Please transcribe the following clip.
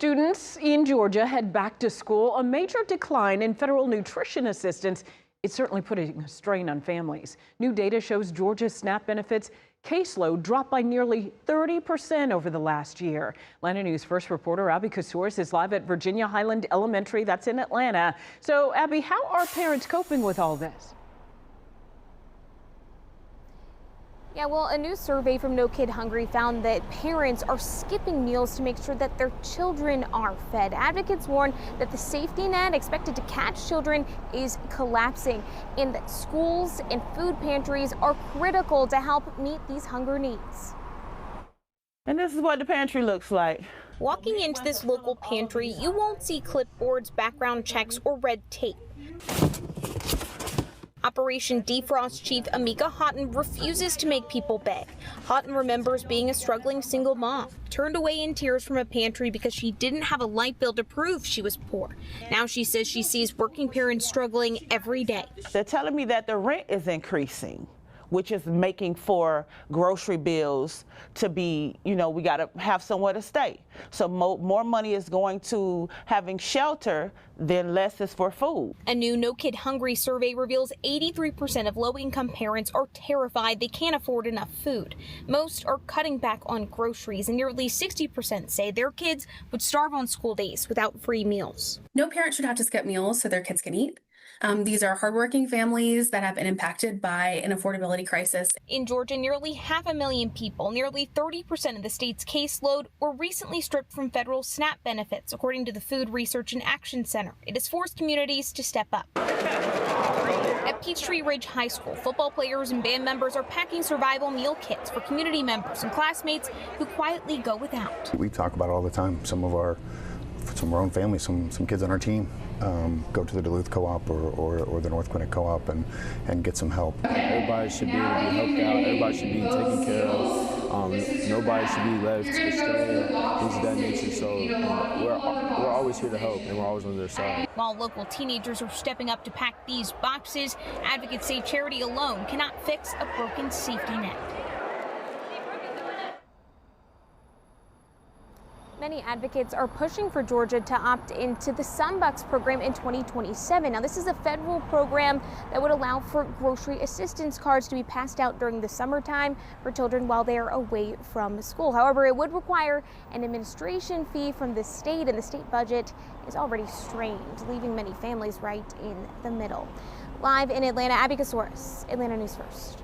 Students in Georgia head back to school. A major decline in federal nutrition assistance is certainly putting a strain on families. New data shows Georgia's SNAP benefits caseload dropped by nearly 30% over the last year. Atlanta News First reporter Abby Kasouris is live at Virginia Highland Elementary. That's in Atlanta. So, Abby, how are parents coping with all this? Yeah, well, a new survey from No Kid Hungry found that parents are skipping meals to make sure that their children are fed. Advocates warn that the safety net expected to catch children is collapsing, and that schools and food pantries are critical to help meet these hunger needs. And this is what the pantry looks like. Walking into this local pantry, you won't see clipboards, background checks, or red tape. Operation Defrost Chief Amika Houghton refuses to make people beg. Houghton remembers being a struggling single mom, turned away in tears from a pantry because she didn't have a light bill to prove she was poor. Now she says she sees working parents struggling every day. They're telling me that the rent is increasing, which is making for grocery bills to be, we got to have somewhere to stay. So more money is going to having shelter than less is for food. A new No Kid Hungry survey reveals 83% of low-income parents are terrified they can't afford enough food. Most are cutting back on groceries, and nearly 60% say their kids would starve on school days without free meals. No parent should have to skip meals so their kids can eat. These are hardworking families that have been impacted by an affordability crisis. In Georgia, nearly 500,000 people, nearly 30% of the state's caseload, were recently stripped from federal SNAP benefits, according to the Food Research and Action Center. It has forced communities to step up. At Peachtree Ridge High School, football players and band members are packing survival meal kits for community members and classmates who quietly go without. We talk about it all the time. Some of our own families, some kids on our team go to the Duluth Co-op or the North Gwinnett Co-op and get some help. Everybody should be able to be helped out. Everybody should be taken care of. Nobody should be left astray, things of that nature. So we're always here to help, and we're always on their side. While local teenagers are stepping up to pack these boxes, advocates say charity alone cannot fix a broken safety net. Many advocates are pushing for Georgia to opt into the Sunbucks program in 2027. Now, this is a federal program that would allow for grocery assistance cards to be passed out during the summertime for children while they are away from school. However, it would require an administration fee from the state, and the state budget is already strained, leaving many families right in the middle. Live in Atlanta, Abby Kasouris, Atlanta News First.